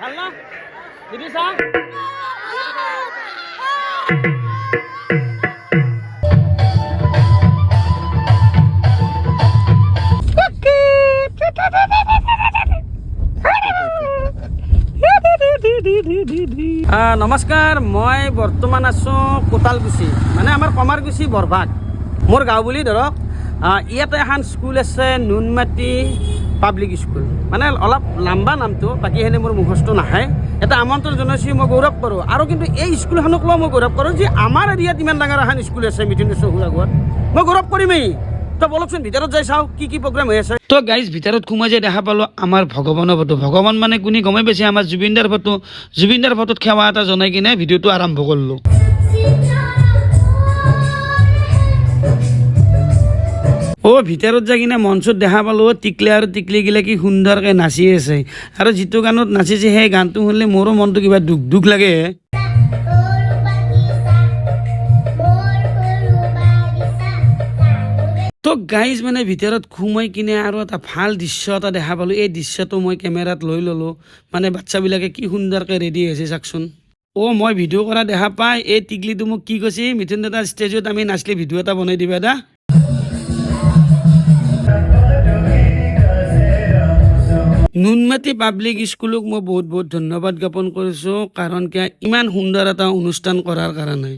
ভাল না ভিডিও চা নমস্কাৰ মই বৰ্তমান আছোঁ কোটালকুছি মানে আমাৰ কমাৰকুছি বৰভাগ মোৰ গাঁও বুলি ধৰক ইয়াতে এখন স্কুল আছে নুনমাটি পাব্লিক স্কুল মানে অলপ লম্বা নামটো বাকী সেনে মোৰ মুখস্থ নাহে এটা আমন্ত্ৰণ জনাইছোঁ মই গৌৰৱ কৰোঁ আৰু কিন্তু এই স্কুলখনক লৈ মই গৌৰৱ কৰোঁ যে আমাৰ এৰিয়াত ইমান ডাঙৰ এখন স্কুল আছে মিথুন চকুৰ আগত মই গৌৰৱ কৰিমেই তো বলকচোন ভিতৰত যাই চাওঁ কি প্ৰগ্ৰাম হৈ আছে তো গাইজ ভিতৰত সোমাই যাই দেখা পালোঁ আমাৰ ভগৱানৰ ফটো ভগৱান মানে কোনে গমেই পাইছে আমাৰ জুবিনদাৰ ফটোত সেৱা এটা জনাই কিনে ভিডিঅ'টো আৰম্ভ কৰিলোঁ ভিতৰত যাই কিনে মঞ্চত দেখা পালোঁ টিকলি আৰু টিকলিগিলা কি সুন্দৰকৈ নাচি আছে আৰু যিটো গানত নাচিছে সেই গানটো শুনিলে মোৰো মনটো কিবা দুখ লাগে তো গাইজ মানে ভিতৰত সোমাই কিনে আৰু এটা ভাল দৃশ্য এটা দেখা পালোঁ এই দৃশ্যটো মই কেমেৰাত লৈ ল'লোঁ মানে বাচ্চাবিলাকে কি সুন্দৰকৈ ৰেডি হৈছে চাওকচোন মই ভিডিঅ' কৰা দেখা পাই এই টিকলিটো মোক কি কৈছে মিথুন দাদা ষ্টেজত আমি নাচলি ভিডিঅ' এটা বনাই দিবা দা নুনমাটি পাব্লিক স্কুলক মই বহুত ধন্যবাদ জ্ঞাপন কৰিছোঁ কাৰণ কিয় ইমান সুন্দৰ এটা অনুষ্ঠান কৰাৰ কাৰণে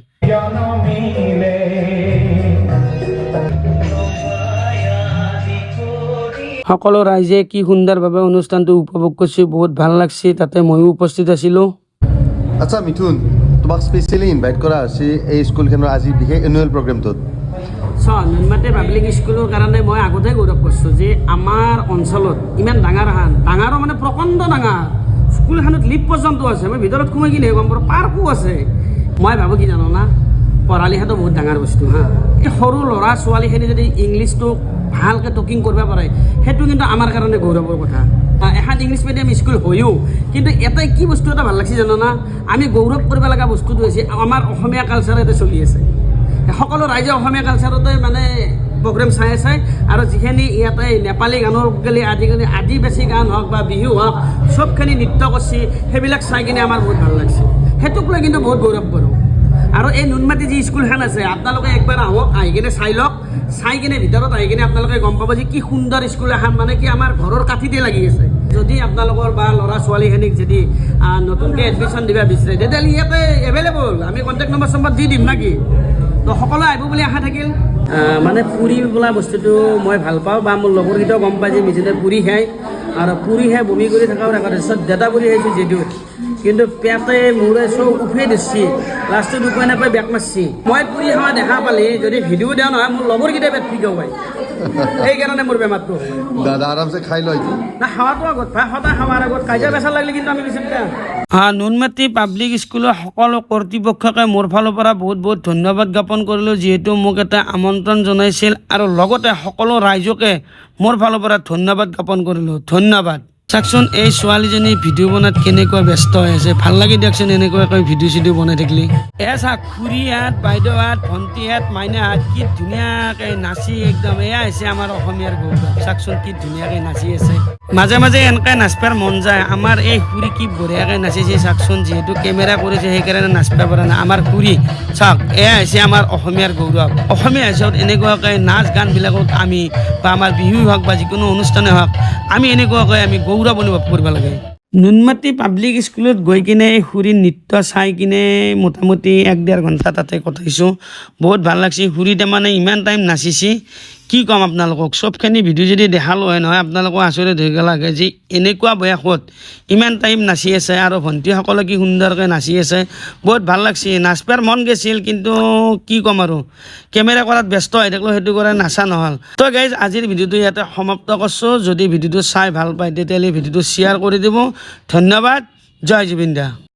সকলো ৰাইজে কি সুন্দৰভাৱে অনুষ্ঠানটো উপভোগ কৰিছে বহুত ভাল লাগছে তাতে ময়ো উপস্থিত আছিলোঁ আচ্ছা মিথুন তোমাক স্পেচিয়েলি ইনভাইট কৰা হৈছে এই স্কুলখনৰ আজি বিশেষ এনুৱেল প্ৰগ্ৰেমটোত নুনমাটি পাব্লিক স্কুলৰ কাৰণে মই আগতে গৌৰৱ কৰিছোঁ যে আমাৰ অঞ্চলত ইমান ডাঙৰো মানে প্ৰকাণ্ড ডাঙৰ স্কুলখনত লিফ্ট পৰ্যন্ত আছে মই ভিতৰত সোমাই কিনে গম পাওঁ পাৰ্কো আছে মই ভাবোঁ কি জানো না পঢ়া লিখাটো বহুত ডাঙৰ বস্তু এই সৰু ল'ৰা ছোৱালীখিনি যদি ইংলিছটো ভালকৈ টকিং কৰিব পাৰে সেইটো কিন্তু আমাৰ কাৰণে গৌৰৱৰ কথা এখন ইংলিছ মিডিয়াম স্কুল হৈও কিন্তু এটাই কি বস্তু এটা ভাল লাগছে জানো না আমি গৌৰৱ কৰিব লগা বস্তুটো হৈছে আমাৰ অসমীয়া কালচাৰ এটা চলি আছে সকলো ৰাইজে অসমীয়া কালচাৰতে মানে প্ৰগ্ৰেম চাই আছে আৰু যিখিনি ইয়াতে নেপালী গানৰ গ'লে আজিকালি আদিবাসী গান হওক বা বিহু হওক চবখিনি নৃত্য কৰিছে সেইবিলাক চাই কিনে আমাৰ বহুত ভাল লাগছে সেইটোক লৈ কিন্তু বহুত গৌৰৱ কৰোঁ আৰু এই নুনমাটি যি স্কুলখন আছে আপোনালোকে একবাৰ আহক আহি কিনে চাই লওক চাই কিনে ভিতৰত আহি কিনে আপোনালোকে গম পাব যে কি সুন্দৰ স্কুল এখন মানে কি আমাৰ ঘৰৰ কাঠিতে লাগি আছে যদি আপোনালোকৰ বা ল'ৰা ছোৱালীখিনিক যদি নতুনকৈ এডমিশ্যন দিব বিচাৰে তেতিয়াহ'লে ইয়াতে এভেইলেবল আমি কণ্টেক্ট নম্বৰ দি দিম নাকি তো সকলোৱে আহিব বুলি আশা থাকিল মানে পুৰি বোলা বস্তুটো মই ভাল পাওঁ বা মোৰ লগৰকেইটাও গম পাই যে মিজিনে পুৰি খায় আৰু পুৰি খাই বমি কৰি থকাৰ আগতে দেতা পুৰি খাইছোঁ যদিও কিন্তু পেটে মূৰে চব উফিয়াই দিছি লাষ্টত উপায় নাপাই বেক মাৰছি মই পুৰি খাৱা দেখা পালে যদি ভিডিঅ' দিয়া নহয় মোৰ লগৰকেইটাই পেট ফিকাও পায় সেইকাৰণে মোৰ বেমাৰটো দাদা আৰামছে খাই লয় না খাৱাটো আগত ভাই সদায় খাৱাৰ আগত কাজিয়া পেচাৰ লাগিলে কিন্তু আমি বেছি নুনমাটি পাব্লিক স্কুলৰ সকলো কৰ্তৃপক্ষকে মোৰ ফালৰ পৰা বহুত ধন্যবাদ জ্ঞাপন কৰিলোঁ যিহেতু মোক এটা আমন্ত্ৰণ জনাইছিল আৰু লগতে সকলো ৰাইজকে মোৰ ফালৰ পৰা ধন্যবাদ জ্ঞাপন কৰিলোঁ ধন্যবাদ চাওকচোন এই ছোৱালীজনী ভিডিঅ' বনাত কেনেকৈ ব্যস্ত হৈ আছে ভাল লাগে দিয়কচোন এনেকুৱাকৈ ভিডিঅ' চিডিঅ' বনাই থাকিলে চাওক খুৰীহাত বাইদেউহাত ভণ্টিহাত মাইনাহাত কি ধুনীয়াকৈ নাচি একদম এয়া হৈছে আমাৰ অসমীয়াৰ গৌৰৱ চাওকচোন কি ধুনীয়াকৈ নাচি আছে মাজে মাজে এনেকৈ নাচপাৰ মন যায় আমাৰ এই খুৰী কি বঢ়িয়াকৈ নাচিছে চাওকচোন যিহেতু কেমেৰা কৰিছে সেইকাৰণে নাচব পৰা নাই আমাৰ খুৰী চাওক এয়া হৈছে আমাৰ অসমীয়াৰ গৌৰৱ অসমীয়া হিচাপত এনেকুৱাকৈ নাচ গানবিলাকত আমি বা আমাৰ বিহু হওক বা যিকোনো অনুষ্ঠানে হওক আমি এনেকুৱাকৈ আমি গৌৰৱ অনুভৱ কৰিব লাগে নুনমাটি পাব্লিক স্কুলত গৈ কিনে খুৰীৰ নৃত্য চাই কিনে মোটামুটি 1-1.5 ঘণ্টা তাতে কটাইছোঁ বহুত ভাল লাগছে খুৰী তাৰমানে ইমান টাইম নাচিছে কি ক'ম আপোনালোকক চবখিনি ভিডিঅ' যদি দেখালোঁ হয় নহয় আপোনালোকক আচৰিত হৈ লাগে যে এনেকুৱা বয়সত ইমান টাইম নাচি আছে আৰু ভণ্টিসকলে কি সুন্দৰকৈ নাচি আছে বহুত ভাল লাগছে নাচপাৰ মন গৈছিল কিন্তু কি ক'ম আৰু কেমেৰা কৰাত ব্যস্ত হৈ থাকিলোঁ সেইটো কৰা নাচা নহ'ল তো গাইজ আজিৰ ভিডিঅ'টো ইয়াতে সমাপ্ত কৰিছোঁ যদি ভিডিঅ'টো চাই ভাল পায় তেতিয়াহ'লে ভিডিঅ'টো শ্বেয়াৰ কৰি দিব ধন্যবাদ জয় জুবিন দা।